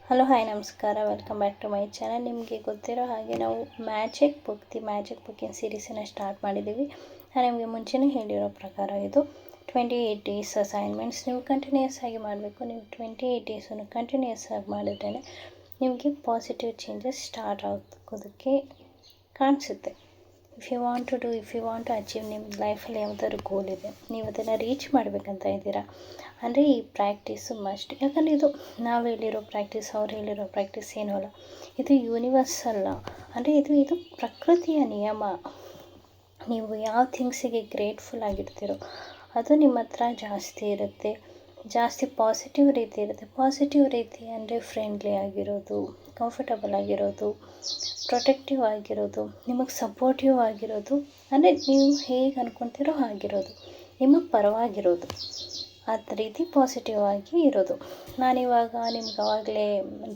Hello hi ನಮಸ್ಕಾರ, welcome back to my channel. ನಿಮಗೆ ಗೊತ್ತಿರೋ ಹಾಗೆ ನಾವು ಮ್ಯಾಜಿಕ್ ಬುಕ್ಕಿನ ಸೀರೀಸನ್ನು ಸ್ಟಾರ್ಟ್ ಮಾಡಿದ್ದೀವಿ. ನಾನು ನಿಮಗೆ ಮುಂಚೆನೇ ಹೇಳಿರೋ ಪ್ರಕಾರ ಇದು 28 ಡೇಸ್ ಅಸೈನ್ಮೆಂಟ್ಸ್ ನೀವು ಕಂಟಿನ್ಯೂಸ್ ಆಗಿ ಮಾಡಬೇಕು. ನೀವು 28 ಡೇಸನ್ನು ಕಂಟಿನ್ಯೂಸ್ ಆಗಿ ಮಾಡಿದ್ರೇ ನಿಮಗೆ ಪಾಸಿಟಿವ್ ಚೇಂಜಸ್ ಸ್ಟಾರ್ಟ್ ಆಗೋದಕ್ಕೆ ಕಾಣಿಸುತ್ತೆ. If you want to achieve ನಿಮ್ಮ ಲೈಫಲ್ಲಿ ಯಾವುದಾದ್ರು ಗೋಲ್ ಇದೆ, ನೀವು ಅದನ್ನು ರೀಚ್ ಮಾಡಬೇಕಂತ ಇದ್ದೀರಾ ಅಂದರೆ ಈ ಪ್ರಾಕ್ಟೀಸು ಮಸ್ಟ್. ಯಾಕಂದರೆ ಇದು ನಾವು ಹೇಳಿರೋ ಪ್ರಾಕ್ಟೀಸ್, ಅವ್ರು ಹೇಳಿರೋ ಪ್ರಾಕ್ಟೀಸ್ ಏನೂ ಅಲ್ಲ, ಇದು ಯೂನಿವರ್ಸಲ್. ಅಂದರೆ ಇದು ಪ್ರಕೃತಿಯ ನಿಯಮ. ನೀವು ಯಾವ ಥಿಂಗ್ಸಿಗೆ ಗ್ರೇಟ್ಫುಲ್ ಆಗಿರ್ತೀರೋ ಅದು ನಿಮ್ಮ ಹತ್ರ ಜಾಸ್ತಿ ಇರುತ್ತೆ, ಜಾಸ್ತಿ ಪಾಸಿಟಿವ್ ರೀತಿ ಇರುತ್ತೆ. ಪಾಸಿಟಿವ್ ರೀತಿ ಅಂದರೆ ಫ್ರೆಂಡ್ಲಿ ಆಗಿರೋದು, ಕಂಫರ್ಟಬಲ್ ಆಗಿರೋದು, ಪ್ರೊಟೆಕ್ಟಿವ್ ಆಗಿರೋದು, ನಿಮಗೆ ಸಪೋರ್ಟಿವ್ ಆಗಿರೋದು, ಅಂದರೆ ನೀವು ಹೇಗೆ ಅಂದ್ಕೊತೀರೋ ಹಾಗಿರೋದು, ನಿಮ್ಮ ಪರವಾಗಿರೋದು, ಅದ ರೀತಿ ಪಾಸಿಟಿವ್ ಆಗಿ ಇರೋದು. ನಾನಿವಾಗ ನಿಮ್ಗೆ ಆವಾಗಲೇ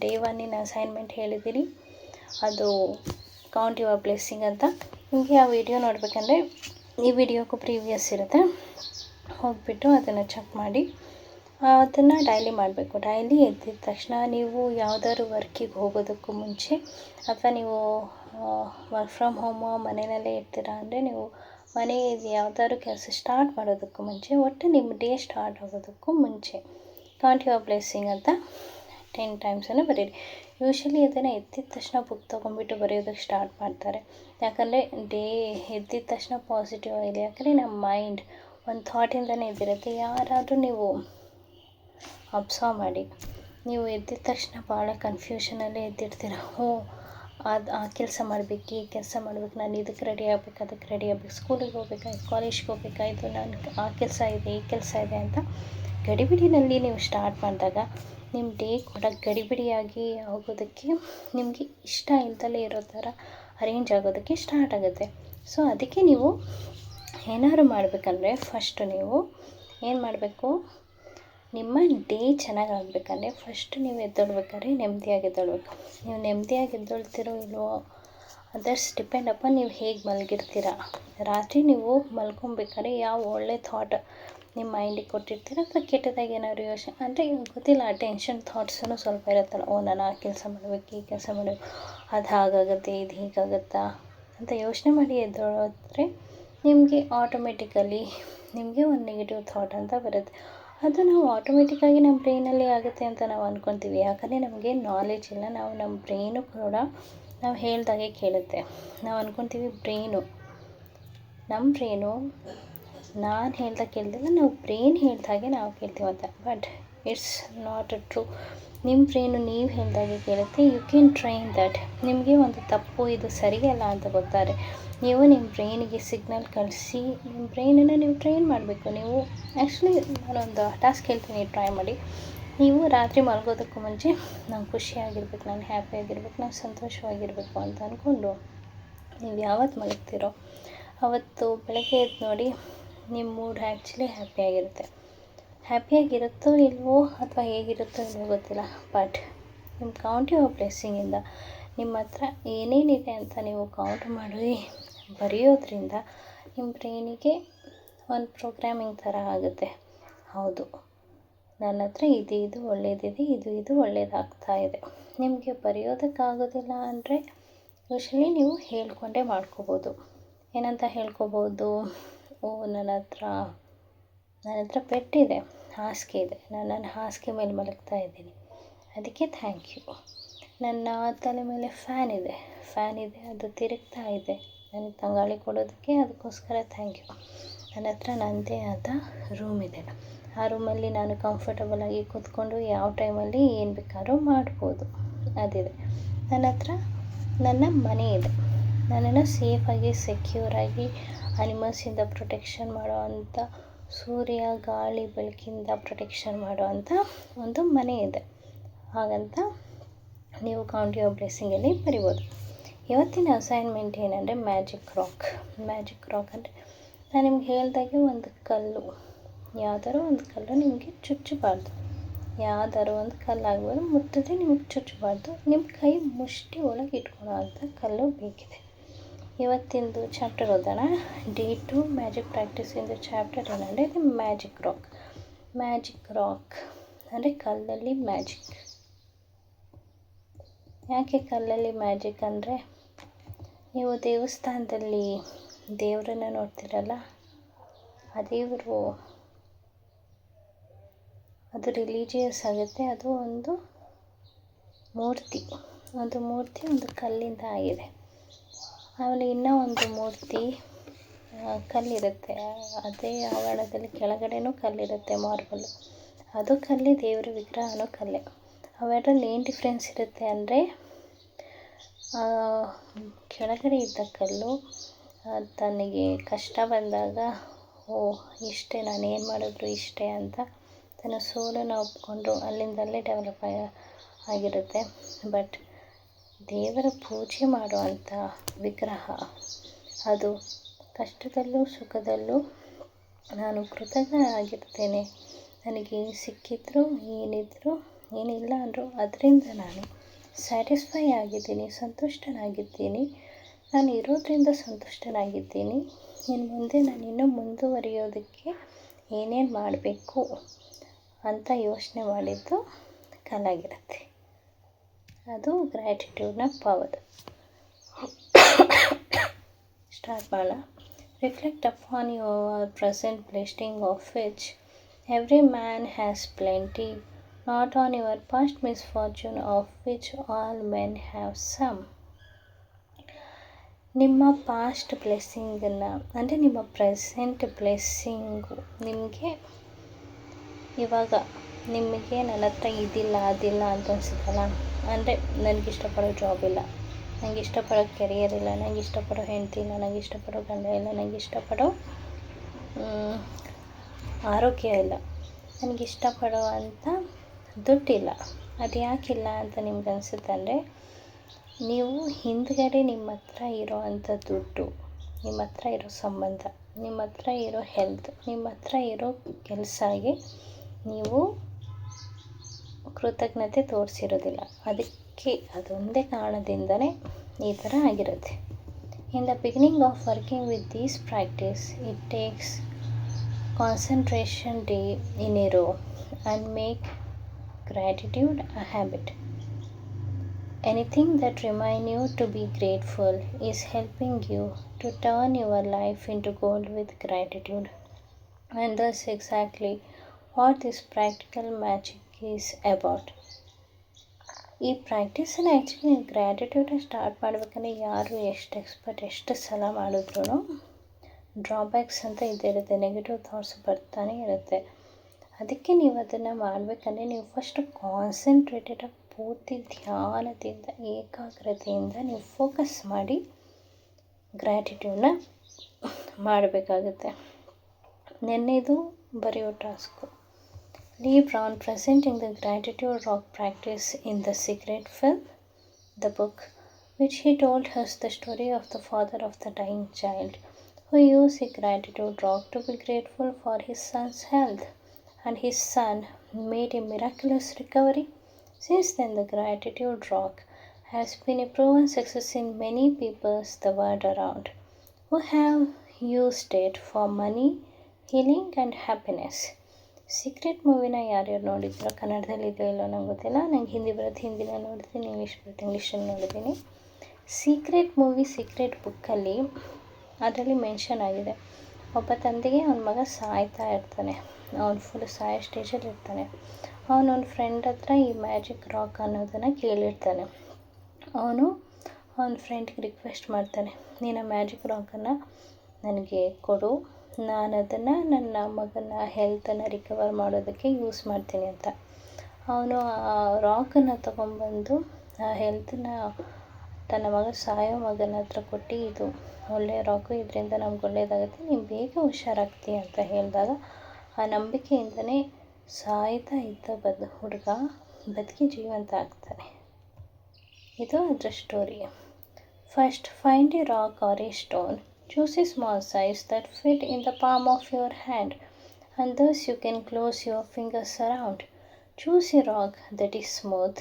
ಡೇ 1 ಅಸೈನ್ಮೆಂಟ್ ಹೇಳಿದ್ದೀನಿ, ಅದು ಕೌಂಟ್ ಯುವರ್ ಬ್ಲೆಸ್ಸಿಂಗ್ ಅಂತ. ನಿಮಗೆ ಆ ವಿಡಿಯೋ ನೋಡಬೇಕಂದ್ರೆ ಈ ವಿಡಿಯೋಕ್ಕೂ ಪ್ರೀವಿಯಸ್ ಇರುತ್ತೆ, ಹೋಗಿಬಿಟ್ಟು ಅದನ್ನು ಚೆಕ್ ಮಾಡಿ. ಅದನ್ನು ಡೈಲಿ ಮಾಡಬೇಕು. ಡೈಲಿ ಎದ್ದಿದ ತಕ್ಷಣ ನೀವು ಯಾವುದಾದ್ರು ವರ್ಕಿಗೆ ಹೋಗೋದಕ್ಕೂ ಮುಂಚೆ, ಅಥವಾ ನೀವು ವರ್ಕ್ ಫ್ರಮ್ ಹೋಮು ಮನೆಯಲ್ಲೇ ಇರ್ತೀರಾ ಅಂದರೆ ನೀವು ಮನೆಯಲ್ಲಿ ಯಾವುದಾದ್ರು ಕೆಲಸ ಸ್ಟಾರ್ಟ್ ಮಾಡೋದಕ್ಕೂ ಮುಂಚೆ, ಒಟ್ಟು ನಿಮ್ಮ ಡೇ ಸ್ಟಾರ್ಟ್ ಆಗೋದಕ್ಕೂ ಮುಂಚೆ ಕೌಂಟ್ ಯುವರ್ ಬ್ಲೆಸ್ಸಿಂಗ್ ಅಂತ 10 ಟೈಮ್ಸನ್ನು ಬರೀರಿ. ಯೂಶ್ವಲಿ ಅದನ್ನು ಎದ್ದಿದ ತಕ್ಷಣ ಬುಕ್ ತೊಗೊಂಡ್ಬಿಟ್ಟು ಬರೆಯೋದಕ್ಕೆ ಸ್ಟಾರ್ಟ್ ಮಾಡ್ತಾರೆ. ಯಾಕಂದರೆ ಡೇ ಎದ್ದಿದ ತಕ್ಷಣ ಪಾಸಿಟಿವ್ ಆಗಿದೆ. ಯಾಕಂದರೆ ನಮ್ಮ ಮೈಂಡ್ ಒಂದು ಥಾಟಿಂದನೇ ಎದ್ದಿರುತ್ತೆ. ಯಾರಾದರೂ ನೀವು ಅಬ್ಸರ್ವ್ ಮಾಡಿ, ನೀವು ಎದ್ದಿದ ತಕ್ಷಣ ಭಾಳ ಕನ್ಫ್ಯೂಷನಲ್ಲೇ ಎದ್ದಿರ್ತೀರ. ಆ ಕೆಲಸ ಮಾಡಬೇಕು, ಈ ಕೆಲಸ ಮಾಡಬೇಕು, ನಾನು ಇದಕ್ಕೆ ರೆಡಿ ಆಗಬೇಕು, ಅದಕ್ಕೆ ರೆಡಿ ಆಗಬೇಕು, ಸ್ಕೂಲಿಗೆ ಹೋಗ್ಬೇಕಾಯ್ತು, ಕಾಲೇಜ್ಗೆ ಹೋಗ್ಬೇಕಾಯ್ತು, ನಾನು ಆ ಕೆಲಸ ಇದೆ, ಈ ಕೆಲಸ ಇದೆ ಅಂತ ಗಡಿಬಿಡಿನಲ್ಲಿ ನೀವು ಸ್ಟಾರ್ಟ್ ಮಾಡಿದಾಗ ನಿಮ್ಮ ಡೇ ಕೂಡ ಗಡಿಬಿಡಿಯಾಗಿ ಆಗೋದಕ್ಕೆ, ನಿಮಗೆ ಇಷ್ಟ ಇಲ್ದಲೇ ಇರೋ ಥರ ಅರೇಂಜ್ ಆಗೋದಕ್ಕೆ ಸ್ಟಾರ್ಟ್ ಆಗುತ್ತೆ. ಸೊ ಅದಕ್ಕೆ ನೀವು ಏನಾದ್ರು ಮಾಡಬೇಕಂದ್ರೆ ಫಸ್ಟು ನೀವು ಏನು ಮಾಡಬೇಕು, ನಿಮ್ಮ ಡೇ ಚೆನ್ನಾಗಿ ಆಗಬೇಕಂದ್ರೆ ಫಸ್ಟ್ ನೀವು ಎದ್ದೇಳ್ಬೇಕಾದ್ರೆ ನೆಮ್ಮದಿಯಾಗಿ ಎದ್ದೇಳಬೇಕು. ನೀವು ನೆಮ್ಮದಿಯಾಗಿ ಎದ್ದೇಳ್ತಿರೋ ಇಲ್ವೋ ಅದರ್ಸ್ ಡಿಪೆಂಡ್ ಅಪಾನ್ ನೀವು ಹೇಗೆ ಮಲಗಿರ್ತೀರ. ರಾತ್ರಿ ನೀವು ಮಲ್ಕೊಬೇಕಾದ್ರೆ ಯಾವ ಒಳ್ಳೆ ಥಾಟ್ ನಿಮ್ಮ ಮೈಂಡಿಗೆ ಕೊಟ್ಟಿರ್ತೀರ, ಅಥವಾ ಕೆಟ್ಟದಾಗಿ ಏನಾದ್ರು ಯೋಚನೆ ಅಂದರೆ ಗೊತ್ತಿಲ್ಲ, ಟೆನ್ಷನ್ ಥಾಟ್ಸೂ ಸ್ವಲ್ಪ ಇರುತ್ತಲ್ಲ. ನಾನು ಆ ಕೆಲಸ ಮಾಡಬೇಕು, ಈ ಕೆಲಸ ಮಾಡಬೇಕು, ಅದು ಹಾಗಾಗುತ್ತೆ, ಇದು ಹೀಗಾಗುತ್ತಾ ಅಂತ ಯೋಚನೆ ಮಾಡಿ ಎದ್ದೇಳಿದ್ರೆ ನಿಮಗೆ ಆಟೋಮೆಟಿಕಲಿ ನಿಮಗೆ ಒಂದು ನೆಗೆಟಿವ್ ಥಾಟ್ ಅಂತ ಬರುತ್ತೆ. ಅದು ನಾವು ಆಟೋಮೆಟಿಕ್ಕಾಗಿ ನಮ್ಮ ಬ್ರೈನಲ್ಲಿ ಆಗುತ್ತೆ ಅಂತ ನಾವು ಅಂದ್ಕೊತೀವಿ. ಯಾಕಂದರೆ ನಮಗೆ ನಾಲೆಜ್ ಇಲ್ಲ. ನಮ್ಮ ಬ್ರೈನು ಕೂಡ ನಾವು ಹೇಳ್ದಾಗೆ ಕೇಳುತ್ತೆ. ನಾವು ಅಂದ್ಕೊತೀವಿ ನಮ್ಮ ಬ್ರೈನು ನಾನು ಹೇಳ್ದಾಗ ಕೇಳ್ದಿಲ್ಲ, ನಾವು ಬ್ರೈನ್ ಹೇಳ್ದಾಗೆ ನಾವು ಕೇಳ್ತೀವಿ ಅಂತ. But it's not true. ನಿಮ್ಮ ಬ್ರೈನು ನೀವು ಹೇಳ್ದಾಗೆ ಕೇಳುತ್ತೆ. You can train that. ನಿಮಗೆ ಒಂದು ತಪ್ಪು, ಇದು ಸರಿಯಲ್ಲ ಅಂತ ಗೊತ್ತಾರೆ ನೀವು ನಿಮ್ಮ ಬ್ರೈನಿಗೆ ಸಿಗ್ನಲ್ ಕಳಿಸಿ ನಿಮ್ಮ ಬ್ರೈನನ್ನು ನೀವು ಟ್ರೈನ್ ಮಾಡಬೇಕು. ನೀವು ಆ್ಯಕ್ಚುಲಿ ನಾನೊಂದು ಟಾಸ್ಕ್ ಹೇಳ್ತೀನಿ, ಟ್ರೈ ಮಾಡಿ. ನೀವು ರಾತ್ರಿ ಮಲಗೋದಕ್ಕೂ ಮುಂಚೆ ನಾನು ಖುಷಿಯಾಗಿರ್ಬೇಕು, ನಾನು ಹ್ಯಾಪಿಯಾಗಿರ್ಬೇಕು, ನಾನು ಸಂತೋಷವಾಗಿರಬೇಕು ಅಂತ ಅಂದ್ಕೊಂಡು ನೀವು ಯಾವತ್ತು ಮಲಗ್ತೀರೋ ಆವತ್ತು ಬೆಳಗ್ಗೆ ಎದ್ದು ನೋಡಿ, ನಿಮ್ಮ ಮೂಡ್ ಆ್ಯಕ್ಚುಲಿ ಹ್ಯಾಪಿಯಾಗಿರುತ್ತೋ ಇಲ್ವೋ, ಅಥವಾ ಹೇಗಿರುತ್ತೋ ಇಲ್ವೋ ಗೊತ್ತಿಲ್ಲ. ಬಟ್ ನಿಮ್ಮ ಕೌಂಟ್ ಯುವರ್ ಬ್ಲೆಸ್ಸಿಂಗಿಂದ ನಿಮ್ಮ ಹತ್ರ ಏನೇನಿದೆ ಅಂತ ನೀವು ಕೌಂಟ್ ಮಾಡಿ ಬರೆಯೋದ್ರಿಂದ ನಿಮ್ಮ ಬ್ರೈನಿಗೆ ಒಂದು ಪ್ರೋಗ್ರಾಮಿಂಗ್ ಥರ ಆಗುತ್ತೆ. ಹೌದು, ನನ್ನ ಹತ್ರ ಇದು ಒಳ್ಳೆಯದಿದೆ, ಇದು ಒಳ್ಳೆಯದಾಗ್ತಾ ಇದೆ. ನಿಮಗೆ ಬರೆಯೋದಕ್ಕಾಗೋದಿಲ್ಲ ಅಂದರೆ ಯೂಶ್ವಲಿ ನೀವು ಹೇಳ್ಕೊಂಡೇ ಮಾಡ್ಕೋಬೋದು. ಏನಂತ ಹೇಳ್ಕೊಬೋದು, ನನ್ನ ಹತ್ರ ಪೆಟ್ ಇದೆ, ಹಾಸಿಗೆ ಇದೆ, ನನ್ನ ಹಾಸಿಗೆ ಮೇಲೆ ಮಲಗ್ತಾ ಇದ್ದೀನಿ, ಅದಕ್ಕೆ ಥ್ಯಾಂಕ್ ಯು. ನನ್ನ ತಲೆ ಮೇಲೆ ಫ್ಯಾನ್ ಇದೆ, ಅದು ತಿರುಗ್ತಾ ಇದೆ, ನನಗೆ ತಂಗಾಳಿ ಕೊಡೋದಕ್ಕೆ, ಅದಕ್ಕೋಸ್ಕರ ಥ್ಯಾಂಕ್ ಯು. ನನ್ನ ಹತ್ರ ನನ್ನದೇ ಆದ ರೂಮ್ ಇದೆ, ಆ ರೂಮಲ್ಲಿ ನಾನು ಕಂಫರ್ಟಬಲಾಗಿ ಕೂತ್ಕೊಂಡು ಯಾವ ಟೈಮಲ್ಲಿ ಏನು ಬೇಕಾದ್ರೂ ಮಾಡ್ಬೋದು, ಅದಿದೆ. ನನ್ನ ಹತ್ರ ನನ್ನ ಮನೆ ಇದೆ, ನನ್ನನ್ನು ಸೇಫಾಗಿ ಸೆಕ್ಯೂರಾಗಿ ಅನಿಮಲ್ಸಿಂದ ಪ್ರೊಟೆಕ್ಷನ್ ಮಾಡೋ ಅಂಥ, ಸೂರ್ಯ ಗಾಳಿ ಬೆಳಕಿಂದ ಪ್ರೊಟೆಕ್ಷನ್ ಮಾಡೋ ಅಂಥ ಒಂದು ಮನೆ ಇದೆ. ಹಾಗಂತ ನೀವು ಕೌಂಟ್ ಯುವರ್ ಬ್ಲೆಸ್ಸಿಂಗಲ್ಲಿ ಬರಿಬೋದು. ಇವತ್ತಿನ ಅಸೈನ್ಮೆಂಟ್ ಏನಂದರೆ ಮ್ಯಾಜಿಕ್ ರಾಕ್ ಅಂದರೆ ನಾನು ನಿಮ್ಗೆ ಹೇಳ್ದಾಗೆ ಒಂದು ಕಲ್ಲು, ಯಾವುದಾದ್ರು ಒಂದು ಕಲ್ಲು ನಿಮಗೆ ಚುಚ್ಚಬಾರ್ದು. ಯಾವುದಾದ್ರು ಒಂದು ಕಲ್ಲಾಗ್ಬೋದು, ಮುಟ್ಟಿದ್ರೆ ನಿಮಗೆ ಚುಚ್ಚಬಾರ್ದು. ನಿಮ್ಮ ಕೈ ಮುಷ್ಟಿ ಒಳಗೆ ಇಟ್ಕೊಳ್ಳೋ ಅಂಥ ಕಲ್ಲು ಬೇಕಿದೆ. ಇವತ್ತಿಂದು ಚಾಪ್ಟರ್ ಓದೋಣ. ಡೇ 2 ಮ್ಯಾಜಿಕ್ ಪ್ರಾಕ್ಟೀಸಿಂದು ಚಾಪ್ಟರ್ ಏನಂದರೆ ಇದು ಮ್ಯಾಜಿಕ್ ರಾಕ್ ಅಂದರೆ ಕಲ್ಲಲ್ಲಿ ಮ್ಯಾಜಿಕ್. ಯಾಕೆ ಕಲ್ಲಲ್ಲಿ ಮ್ಯಾಜಿಕ್ ಅಂದರೆ, ನೀವು ದೇವಸ್ಥಾನದಲ್ಲಿ ದೇವರನ್ನ ನೋಡ್ತೀರಲ್ಲ, ಆ ದೇವರು ಅದು ರಿಲೀಜಿಯಸ್ ಆಗುತ್ತೆ. ಅದು ಒಂದು ಮೂರ್ತಿ ಒಂದು ಕಲ್ಲಿಂದ ಆಗಿದೆ. ಆಮೇಲೆ ಇನ್ನೂ ಒಂದು ಮೂರ್ತಿ ಕಲ್ಲಿರುತ್ತೆ, ಅದೇ ಆವರಣದಲ್ಲಿ ಕೆಳಗಡೆನೂ ಕಲ್ಲಿರುತ್ತೆ, ಮಾರ್ಬಲ್. ಅದು ಕಲ್ಲೇ, ದೇವರ ವಿಗ್ರಹನೂ ಕಲ್ಲೇ. ಅವೆರಡರಲ್ಲಿ ಏನು ಡಿಫ್ರೆನ್ಸ್ ಇರುತ್ತೆ ಅಂದರೆ, ಕೆಳಗಡೆ ಇದ್ದ ಕಲ್ಲು ತನಗೆ ಕಷ್ಟ ಬಂದಾಗ ಇಷ್ಟೇ, ನಾನು ಏನು ಮಾಡಿದ್ರು ಇಷ್ಟೇ ಅಂತ ತನ್ನ ಸೋಲನ್ನು ಒಪ್ಕೊಂಡು ಅಲ್ಲಿಂದಲೇ ಡೆವಲಪ್ ಆಗಿರುತ್ತೆ. ಬಟ್ ದೇವರ ಪೂಜೆ ಮಾಡುವಂಥ ವಿಗ್ರಹ ಅದು ಕಷ್ಟದಲ್ಲೂ ಸುಖದಲ್ಲೂ ನಾನು ಕೃತಜ್ಞನಾಗಿರ್ತೇನೆ, ನನಗೇನು ಸಿಕ್ಕಿದ್ರು ಏನಿದ್ರು ಏನಿಲ್ಲ ಅಂದರೂ ಅದರಿಂದ ನಾನು ಸ್ಯಾಟಿಸ್ಫೈ ಆಗಿದ್ದೀನಿ, ಸಂತುಷ್ಟನಾಗಿದ್ದೀನಿ, ನಾನು ಇರೋದರಿಂದ ಸಂತುಷ್ಟನಾಗಿದ್ದೀನಿ. ಇನ್ನು ಮುಂದೆ ನಾನು ಇನ್ನೂ ಮುಂದುವರಿಯೋದಕ್ಕೆ ಏನೇನು ಮಾಡಬೇಕು ಅಂತ ಯೋಚನೆ ಮಾಡಿದ್ದು ಕಲಾಗಿರುತ್ತೆ. ಅದು ಗ್ರ್ಯಾಟಿಟ್ಯೂಡ್ನ ಪವರ್. ಸ್ಟಾರ್ಟ್ ಮಾಡೋಣ. Reflect upon your present blessing of which every man has plenty, not on your past misfortune of which all men have some. ನಿಮ್ಮ ಪಾಸ್ಟ್ ಬ್ಲೆಸ್ಸಿಂಗನ್ನು ಅಂದರೆ ನಿಮ್ಮ ಪ್ರೆಸೆಂಟ್ ಬ್ಲೆಸ್ಸಿಂಗು ನಿಮಗೆ ನನ್ನ ಹತ್ರ ಇದಿಲ್ಲ ಅದಿಲ್ಲ ಅಂತ ಅನಿಸುತ್ತಲ್ಲ, ಅಂದರೆ ನನಗಿಷ್ಟಪಡೋ ಜಾಬ್ ಇಲ್ಲ, ನನಗೆ ಇಷ್ಟಪಡೋ ಕೆರಿಯರ್ ಇಲ್ಲ, ನನಗೆ ಇಷ್ಟಪಡೋ ಹೆಂಡತಿ ಇಲ್ಲ, ನನಗೆ ಇಷ್ಟಪಡೋ ಗಂಡ ಇಲ್ಲ, ನನಗೆ ಇಷ್ಟಪಡೋ ಆರೋಗ್ಯ ಇಲ್ಲ, ನನಗೆ ಇಷ್ಟಪಡುವಂಥ ದುಡ್ಡಿಲ್ಲ. ಅದು ಯಾಕಿಲ್ಲ ಅಂತ ನಿಮ್ಗೆ ಅನಿಸುತ್ತೆ ಅಂದರೆ, ನೀವು ಹಿಂದ್ಗಡೆ ನಿಮ್ಮ ಹತ್ರ ಇರೋ ಅಂಥ ದುಡ್ಡು, ನಿಮ್ಮ ಹತ್ರ ಇರೋ ಸಂಬಂಧ, ನಿಮ್ಮ ಹತ್ರ ಇರೋ ಹೆಲ್ತ್, ನಿಮ್ಮ ಹತ್ರ ಇರೋ ಕೆಲಸಗೆ ನೀವು ಕೃತಜ್ಞತೆ ತೋರಿಸಿರೋದಿಲ್ಲ. ಅದಕ್ಕೆ ಅದೊಂದೇ ಕಾರಣದಿಂದನೇ ಈ ಥರ ಆಗಿರುತ್ತೆ. In the beginning of working with these practice it takes concentration day in a row and make gratitude a habit. Anything that reminds you to be grateful is helping you to turn your life into gold with gratitude. And that's exactly what this practical magic is about. ಈ ಪ್ರಾಕ್ಟೀಸನ್ನು actually ಗ್ರ್ಯಾಟಿಟ್ಯೂಡನ್ನ start ಮಾಡಬೇಕಂದ್ರೆ ಯಾರು ಎಷ್ಟು ಸಲ ಮಾಡಿದ್ರು drawbacks ಅಂತ ಇದ್ದೇ ಇರುತ್ತೆ, negative thoughts ಬರ್ತಾನೆ ಇರುತ್ತೆ. ಅದಕ್ಕೆ ನೀವು ಅದನ್ನು ಮಾಡಬೇಕಂದ್ರೆ ನೀವು ಫಸ್ಟು ಕಾನ್ಸಂಟ್ರೇಟೆಡಾಗಿ ಪೂರ್ತಿ ಧ್ಯಾನದಿಂದ ಏಕಾಗ್ರತೆಯಿಂದ ನೀವು ಫೋಕಸ್ ಮಾಡಿ ಗ್ರ್ಯಾಟಿಟ್ಯೂಡನ್ನ ಮಾಡಬೇಕಾಗುತ್ತೆ. ನೆನ್ನೆದು ಬರೆಯೋ task. Lee Brown presenting the gratitude rock practice in the Secret film, the book which he told us the story of the father of the dying child who used a gratitude rock to be grateful for his son's health, and his son made a miraculous recovery. Since then, the gratitude rock has been a proven success in many people the world around who have used it for money, healing and happiness. Secret ಮೂವಿನ ಯಾರ್ಯಾರು ನೋಡಿದ್ರು, ಕನ್ನಡದಲ್ಲಿ ಇದೆಯೋ ಇಲ್ಲೋ ನಂಗೆ ಗೊತ್ತಿಲ್ಲ, ನಂಗೆ ಹಿಂದಿ ಬರುತ್ತೆ, ಹಿಂದಿನ ನೋಡ್ತೀನಿ, ಇಂಗ್ಲೀಷ್ ಬರುತ್ತೆ, ಇಂಗ್ಲೀಷಲ್ಲಿ ನೋಡಿದ್ದೀನಿ. ಸೀಕ್ರೆಟ್ ಮೂವಿ ಸೀಕ್ರೆಟ್ ಬುಕ್ಕಲ್ಲಿ ಅದರಲ್ಲಿ ಮೆನ್ಷನ್ ಆಗಿದೆ, ಒಬ್ಬ ತಂದೆಗೆ ಅವನ ಮಗ ಸಾಯ್ತಾ ಇರ್ತಾನೆ, ಅವನು ಫುಲ್ ಸಾಯೋ ಸ್ಟೇಜಲ್ಲಿ ಇರ್ತಾನೆ. ಅವನೊಂದು ಫ್ರೆಂಡ್ ಹತ್ರ ಈ ಮ್ಯಾಜಿಕ್ ರಾಕ್ ಅನ್ನೋದನ್ನು ಕೇಳಿರ್ತಾನೆ. ಅವನು ಅವನ ಫ್ರೆಂಡ್ಗೆ ರಿಕ್ವೆಸ್ಟ್ ಮಾಡ್ತಾನೆ, ನೀನು ಮ್ಯಾಜಿಕ್ ರಾಕನ್ನು ನನಗೆ ಕೊಡು, ನಾನು ಅದನ್ನು ನನ್ನ ಮಗನ ಹೆಲ್ತನ್ನು ರಿಕವರ್ ಮಾಡೋದಕ್ಕೆ ಯೂಸ್ ಮಾಡ್ತೀನಿ ಅಂತ. ಅವನು ಆ ರಾಕನ್ನು ತೊಗೊಂಬಂದು ಆ ಹೆಲ್ತನ್ನ ತನ್ನ ಸಾಯೋ ಮಗನ ಹತ್ರ ಕೊಟ್ಟು, ಇದು ಒಳ್ಳೆಯ ರಾಕು, ಇದರಿಂದ ನಮ್ಗೆ ಒಳ್ಳೆಯದಾಗುತ್ತೆ, ನೀನು ಬೇಗ ಹುಷಾರಾಗ್ತೀಯ ಅಂತ ಹೇಳಿದಾಗ ಆ ನಂಬಿಕೆಯಿಂದನೇ ಸಾಯ್ತಾ ಇದ್ದ ಹುಡುಗ ಬದುಕಿ ಜೀವಂತ ಆಗ್ತಾನೆ. ಇದು ಅದರ story. First find a rock or a stone. Choose a small size that fit in the palm of your hand, and thus you can close your fingers around. Choose a rock that is smooth,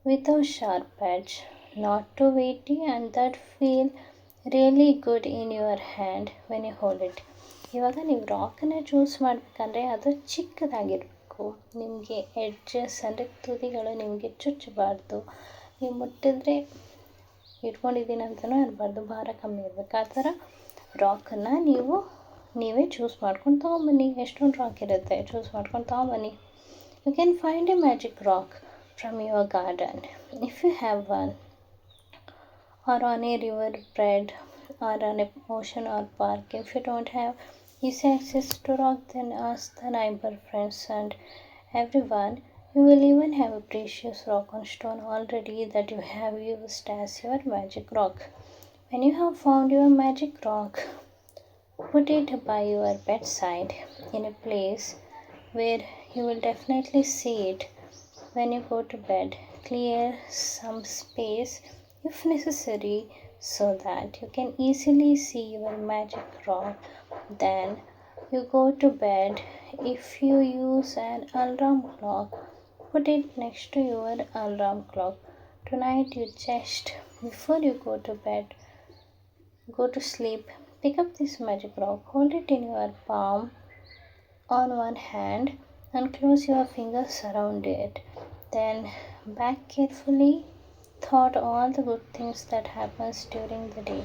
without sharp edge, not too weighty, and that feel really good in your hand when you hold it. ಇವಾಗ ನೀವು ರಾಕನ್ನು choose ಮಾಡಬೇಕಂದ್ರೆ ಅದು ಚಿಕ್ಕದಾಗಿರಬೇಕು, ನಿಮಗೆ edges ಅಂದರೆ ತುದಿಗಳು ನಿಮಗೆ ಚುಚ್ಚಬಾರ್ದು, ನೀವು ಮುಟ್ಟಿದ್ರೆ ಇಟ್ಕೊಂಡಿದ್ದೀನಿ ಅಂತಲೂ ಇರಬಾರ್ದು, ಭಾರ ಕಮ್ಮಿ ಇರಬೇಕು. ಆ ಥರ ರಾಕನ್ನು ನೀವೇ ಚೂಸ್ ಮಾಡ್ಕೊಂಡು ತೊಗೊಂಬನ್ನಿ. ಎಷ್ಟೊಂದು ರಾಕ್ ಇರುತ್ತೆ, ಚೂಸ್ ಮಾಡ್ಕೊಂಡು ತೊಗೊಂಬನ್ನಿ. You can find a magic rock from your garden if you have one, or on a river bed, or on a ocean or park. If you don't have easy access to rock, then ask the neighbor, friends, and everyone. You will even have a precious rock on stone already that you have used as your magic rock. When you have found your magic rock, put it by your bedside in a place where you will definitely see it when you go to bed. Clear some space if necessary so that you can easily see your magic rock. Then you go to bed. If you use an alarm clock, put it next to your alarm clock. Tonight you just before you go to sleep, pick up this magic rock, hold it in your palm on one hand and close your fingers around it. Then back carefully thought all the good things that happens during the day.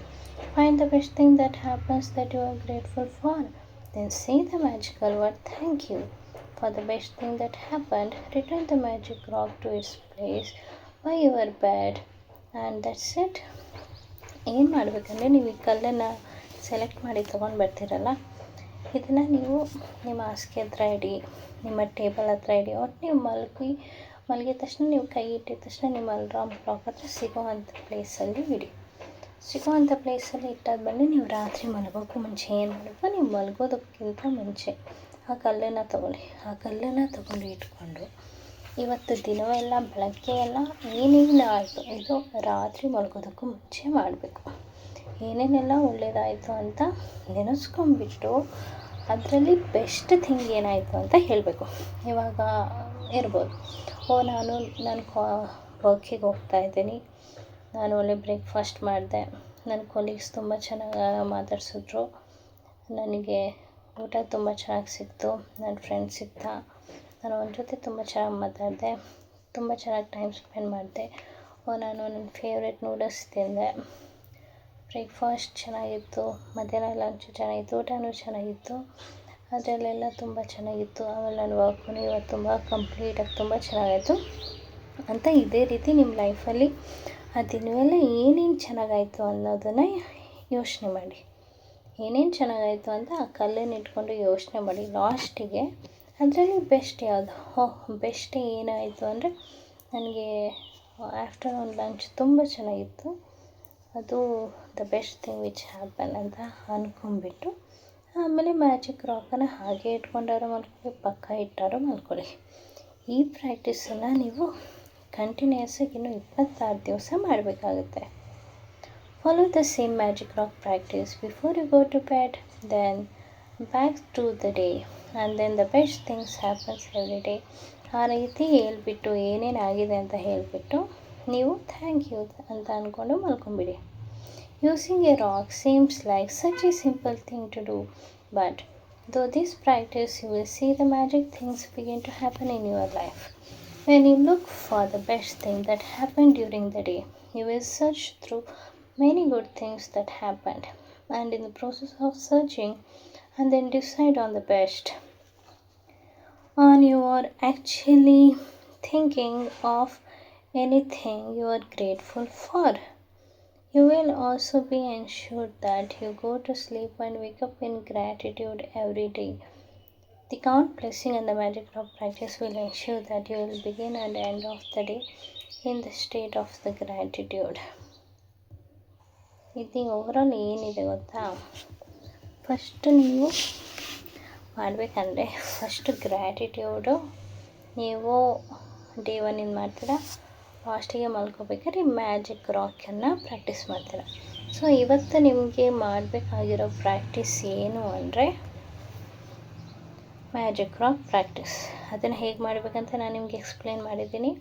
Find the best thing that happens that you are grateful for. Then say the magical word thank you for the best thing that happened. Return the magic rock to its place by your bed, and that's it. ಏನು ಮಾಡಬೇಕಂದ್ರೆ ನೀವು ಈ ಕಲ್ಲನ್ನು select ಮಾಡಿ ತೊಗೊಂಡು ಬರ್ತೀರಲ್ಲ, ಇದನ್ನು ನೀವು ನಿಮ್ಮ ಹಾಸಿಗೆ ಹತ್ರ ಇಡಿ, ನಿಮ್ಮ ಟೇಬಲ್ ಹತ್ರ ಇಡಿ. ಒಟ್ಟು ನೀವು ಮಲಗಿದ ತಕ್ಷಣ ನೀವು ಕೈ ಇಟ್ಟಿದ ತಕ್ಷಣ ನಿಮ್ಮ ಅಲಾರಾಮ್ ಕ್ಲಾಕ್ ಹತ್ರ ಸಿಗೋವಂಥ ಪ್ಲೇಸಲ್ಲಿ ಇಡಿ. ಸಿಗೋವಂಥ ಪ್ಲೇಸಲ್ಲಿ ಇಟ್ಟಾದ್ಮೇಲೆ ನೀವು ರಾತ್ರಿ ಮಲಗೋಕ್ಕೂ ಮುಂಚೆ ಏನು ಮಾಡಬೇಕು, ನೀವು ಮಲಗೋದಕ್ಕಿಂತ ಮುಂಚೆ ಆ ಕಲ್ಲನ್ನು ತೊಗೊಂಡು ಇಟ್ಕೊಂಡು ಇವತ್ತು ದಿನವೆಲ್ಲ ಬೆಳಗ್ಗೆ ಎಲ್ಲ ಏನೇನು ಆಯಿತು ಇದು ರಾತ್ರಿ ಮಲಗೋದಕ್ಕೂ ಮುಂಚೆ ಮಾಡಬೇಕು. ಏನೇನೆಲ್ಲ ಒಳ್ಳೆಯದಾಯಿತು ಅಂತ ನೆನೆಸ್ಕೊಂಡ್ಬಿಟ್ಟು ಅದರಲ್ಲಿ ಬೆಸ್ಟ್ ಥಿಂಗ್ ಏನಾಯಿತು ಅಂತ ಹೇಳಬೇಕು. ಇವಾಗ ಇರ್ಬೋದು, ನಾನು ವರ್ಕಿಗೆ ಹೋಗ್ತಾಯಿದ್ದೀನಿ, ನಾನು ಒಳ್ಳೆ ಬ್ರೇಕ್ಫಾಸ್ಟ್ ಮಾಡಿದೆ, ನನ್ನ ಕೊಲೀಗ್ಸ್ ತುಂಬ ಚೆನ್ನಾಗಿ ಮಾತಾಡ್ಸಿದ್ರು, ನನಗೆ ಊಟ ತುಂಬ ಚೆನ್ನಾಗಿ ಸಿಕ್ತು, ನನ್ನ ಫ್ರೆಂಡ್ಸ್ ಸಿಕ್ತ, ನಾನು ಅವ್ರ ಜೊತೆ ತುಂಬ ಚೆನ್ನಾಗಿ ಮಾತಾಡಿದೆ, ತುಂಬ ಚೆನ್ನಾಗಿ ಟೈಮ್ ಸ್ಪೆಂಡ್ ಮಾಡಿದೆ. ನಾನು ನನ್ನ ಫೇವ್ರೆಟ್ ನೂಡಲ್ಸ್ ತಿಂದೆ, ಬ್ರೇಕ್ಫಾಸ್ಟ್ ಚೆನ್ನಾಗಿತ್ತು, ಮಧ್ಯಾಹ್ನ ಲಂಚು ಚೆನ್ನಾಗಿತ್ತು, ಊಟನೂ ಚೆನ್ನಾಗಿತ್ತು, ಅದರಲ್ಲೆಲ್ಲ ತುಂಬ ಚೆನ್ನಾಗಿತ್ತು. ಆಮೇಲೆ ನನ್ನ ವರ್ಕು ಇವತ್ತು ತುಂಬ ಕಂಪ್ಲೀಟಾಗಿ ತುಂಬ ಚೆನ್ನಾಗಾಯಿತು ಅಂತ. ಇದೇ ರೀತಿ ನಿಮ್ಮ ಲೈಫಲ್ಲಿ ಆ ದಿನವೆಲ್ಲ ಏನೇನು ಚೆನ್ನಾಗಾಯಿತು ಅನ್ನೋದನ್ನು ಯೋಚನೆ ಮಾಡಿ. ಏನೇನು ಚೆನ್ನಾಗಾಯಿತು ಅಂತ ಆ ಕಲ್ಲನ್ನು ಇಟ್ಕೊಂಡು ಯೋಚನೆ ಮಾಡಿ. ಲಾಸ್ಟಿಗೆ ಅದರಲ್ಲಿ ಬೆಸ್ಟ್ ಯಾವುದು, ಬೆಸ್ಟ್ ಏನಾಯಿತು ಅಂದರೆ ನನಗೆ ಆಫ್ಟರ್ನೂನ್ ಲಂಚ್ ತುಂಬ ಚೆನ್ನಾಗಿತ್ತು, ಅದು the best thing which happen ಅಂತ ಅಂದ್ಕೊಂಡ್ಬಿಟ್ಟು ಆಮೇಲೆ ಮ್ಯಾಜಿಕ್ ರಾಕನ್ನು ಹಾಗೆ ಇಟ್ಕೊಂಡಾರು ಮಲ್ಕೊಳ್ಳಿ, ಪಕ್ಕ ಇಟ್ಟಾರು ಮಲ್ಕೊಳ್ಳಿ. ಈ ಪ್ರಾಕ್ಟೀಸನ್ನು ನೀವು ಕಂಟಿನ್ಯೂಸಾಗಿ ಇನ್ನೂ 26 ದಿವಸ ಮಾಡಬೇಕಾಗುತ್ತೆ. Follow the same magic rock practice before you go to bed, then back to the day, and then the best things happens every day. ಆ ರೀತಿ ಹೇಳ್ಬಿಟ್ಟು ಏನೇನಾಗಿದೆ ಅಂತ ಹೇಳಿಬಿಟ್ಟು ನೀವು ಥ್ಯಾಂಕ್ ಯು ಅಂತ ಅಂದ್ಕೊಂಡು ಮಲ್ಕೊಂಬಿಡಿ. Using a rock seems like such a simple thing to do, but through this practice you will see the magic things begin to happen in your life. When you look for the best thing that happened during the day, you will search through many good things that happened, and in the process of searching and then decide on the best, and you are actually thinking of anything you are grateful for. You will also be ensured that you go to sleep and wake up in gratitude every day. The count, blessing and the magic rock practice will ensure that you will begin and end of the day in the state of the gratitude. ಇದು overall ಏನಿದೆ ಗೊತ್ತಾ, first ನೀವು ಮಾಡಬೇಕಂದ್ರೆ first ಗ್ರ್ಯಾಟಿಟ್ಯೂಡು ನೀವು day 1 ಮಾಡ್ತೀರಾ, ಲಾಸ್ಟಿಗೆ ಮಲ್ಕೋಬೇಕಾದ್ರೆ magic ರಾಕನ್ನು practice ಮಾಡ್ತೀರಾ. So ಇವತ್ತು ನಿಮಗೆ ಮಾಡಬೇಕಾಗಿರೋ ಪ್ರಾಕ್ಟೀಸ್ ಏನು ಅಂದರೆ ಮ್ಯಾಜಿಕ್ ರಾಕ್ ಪ್ರಾಕ್ಟೀಸ್. ಅದನ್ನು ಹೇಗೆ ಮಾಡಬೇಕಂತ ನಾನು ನಿಮಗೆ ಎಕ್ಸ್ಪ್ಲೇನ್ ಮಾಡಿದ್ದೀನಿ.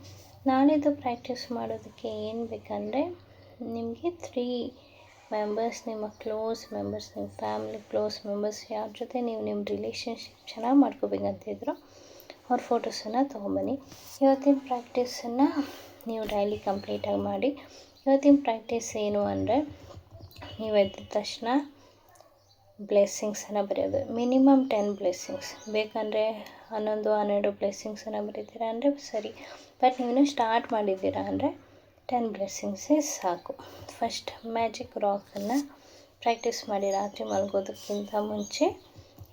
ನಾಳಿದ್ದು ಪ್ರಾಕ್ಟೀಸ್ ಮಾಡೋದಕ್ಕೆ ಏನು ಬೇಕಂದರೆ ನಿಮಗೆ 3 ಮೆಂಬರ್ಸ್, ನಿಮ್ಮ ಕ್ಲೋಸ್ ಮೆಂಬರ್ಸ್, ನಿಮ್ಮ ಫ್ಯಾಮಿಲಿ ಕ್ಲೋಸ್ ಮೆಂಬರ್ಸ್, ಯಾರ ಜೊತೆ ನೀವು ನಿಮ್ಮ ರಿಲೇಷನ್ಶಿಪ್ ಚೆನ್ನಾಗಿ ಮಾಡ್ಕೋಬೇಕಂತಿದ್ರು ಅವ್ರ ಫೋಟೋಸನ್ನು ತೊಗೊಂಬನ್ನಿ. ಇವತ್ತಿನ ಪ್ರಾಕ್ಟೀಸನ್ನು ನೀವು ಡೈಲಿ ಕಂಪ್ಲೀಟಾಗಿ ಮಾಡಿ. ಇವತ್ತಿನ ಪ್ರಾಕ್ಟೀಸ್ ಏನು ಅಂದರೆ, ನೀವು ಎದ್ದ ತಕ್ಷಣ ಬ್ಲೆಸ್ಸಿಂಗ್ಸನ್ನು ಬರೆಯೋದು. ಮಿನಿಮಮ್ 10 ಬ್ಲೆಸ್ಸಿಂಗ್ಸ್, ಬೇಕಂದರೆ 11-12 ಬ್ಲೆಸ್ಸಿಂಗ್ಸನ್ನು ಬರೀತೀರಾ ಅಂದರೆ ಸರಿ. ಬಟ್ ನೀವಿನ್ನೂ ಸ್ಟಾರ್ಟ್ ಮಾಡಿದ್ದೀರಾ ಅಂದರೆ 10 ಬ್ಲೆಸ್ಸಿಂಗ್ಸೇ ಸಾಕು. ಫಸ್ಟ್ ಮ್ಯಾಜಿಕ್ ರಾಕನ್ನು ಪ್ರಾಕ್ಟೀಸ್ ಮಾಡಿ ರಾತ್ರಿ ಮಲಗೋದಕ್ಕಿಂತ ಮುಂಚೆ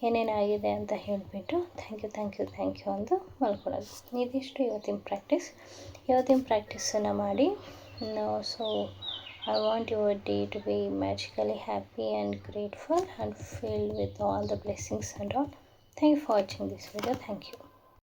ಏನೇನಾಗಿದೆ ಅಂತ ಹೇಳಿಬಿಟ್ಟು ಥ್ಯಾಂಕ್ ಯು ಅಂದು ಮಲ್ಕೊಳ್ಳೋದು. ಇದಿಷ್ಟು ಇವತ್ತಿನ ಪ್ರಾಕ್ಟೀಸ್. ಇವತ್ತಿನ ಪ್ರಾಕ್ಟೀಸನ್ನು ಮಾಡಿ. So I want your day to be magically happy and grateful and filled with all the blessings and all. Thank you for watching this video. Thank you.